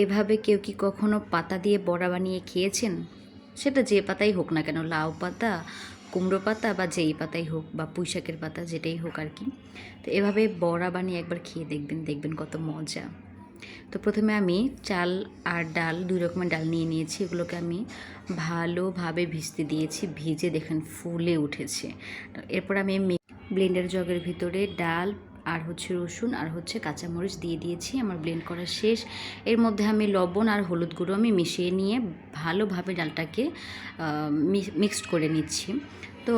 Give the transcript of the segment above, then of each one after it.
এভাবে কেউ কি কখনো পাতা দিয়ে বড়া বানিয়ে খেয়েছেন? সেটা যে পাতাই হোক না কেন, লাউ পাতা, কুমড়ো পাতা বা যেই পাতাই হোক বা পুঁইশাকের পাতা যেটাই হোক আর কি। তো এভাবে বড়া বানিয়ে একবার খেয়ে দেখবেন, দেখবেন কত মজা। তো প্রথমে আমি চাল আর ডাল ২ রকমের ডাল নিয়ে নিয়েছি। এগুলোকে আমি ভালোভাবে ভিজতে দিয়েছি। ভিজে দেখেন ফুলে উঠেছে। এরপর আমি ব্লেন্ডার জগের ভিতরে ডাল আর হচ্ছে রসুন আর হচ্ছে কাঁচামরিচ দিয়ে দিয়েছি। আমার ব্লেন্ড করা শেষ। এর মধ্যে আমি লবণ আর হলুদ গুঁড়ো আমি মিশিয়ে নিয়ে ভালোভাবে ডালটাকে মিক্সড করে নিচ্ছি। তো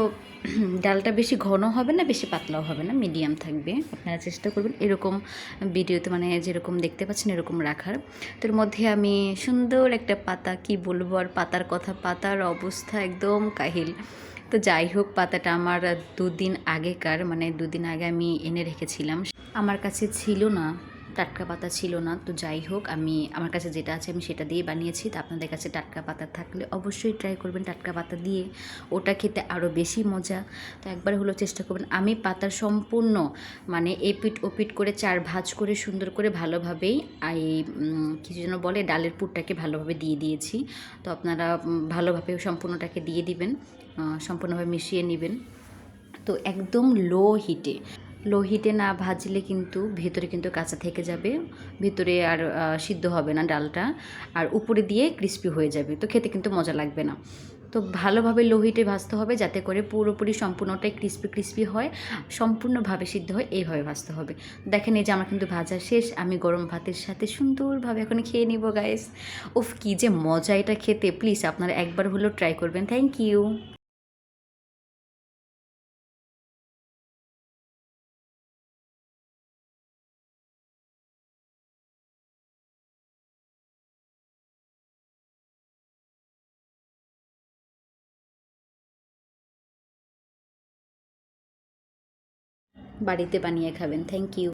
ডালটা বেশি ঘন হবে না, বেশি পাতলাও হবে না, মিডিয়াম থাকবে। আপনারা চেষ্টা করবেন এরকম ভিডিওতে মানে যেরকম দেখতে পাচ্ছেন এরকম রাখার। তো এর মধ্যে আমি সুন্দর একটা পাতা, কি বলবো আর পাতার কথা, পাতার অবস্থা একদম কাহিল। তো যাই হোক, পাতাটা আমার ২ দিন আগেকার, মানে ২ দিন আগে আমি এনে রেখেছিলাম। আমার কাছে ছিল না, টাটকা পাতা ছিল না। তো যাই হোক, আমার কাছে যেটা আছে আমি সেটা দিয়ে বানিয়েছি। তো আপনাদের কাছে টাটকা পাতা থাকলে অবশ্যই ট্রাই করবেন টাটকা পাতা দিয়ে, ওটা খেতে আরও বেশি মজা। তো একবার হলো চেষ্টা করবেন। আমি পাতার সম্পূর্ণ মানে এপিট ওপিট করে ৪ ভাঁজ করে সুন্দর করে ভালোভাবেই এই কিছু যেন বলে ডালের পুরটাকে ভালোভাবে দিয়ে দিয়েছি। তো আপনারা ভালোভাবে সম্পূর্ণটাকে দিয়ে দিবেন, সম্পূর্ণভাবে মিশিয়ে নেবেন। তো একদম লো হিটে না ভাজলে কিন্তু ভেতরে কিন্তু কাঁচা থেকে যাবে, ভেতরে আর সিদ্ধ হবে না ডালটা, আর উপরে দিয়ে ক্রিস্পি হয়ে যাবে, তো খেতে কিন্তু মজা লাগবে না। তো ভালোভাবে লো হিটে ভাজতে হবে যাতে করে পুরোপুরি সম্পূর্ণটাই ক্রিস্পি ক্রিস্পি হয়, সম্পূর্ণভাবে সিদ্ধ হয়, এইভাবে ভাজতে হবে। দেখেন এই যে আমার কিন্তু ভাজা শেষ। আমি গরম ভাতের সাথে সুন্দরভাবে এখন খেয়ে নিব গাইস। উফ, কী যে মজা এটা খেতে! প্লিজ আপনারা একবার হলেও ট্রাই করবেন। Thank you. বাড়িতে বানিয়ে খাবেন। Thank you.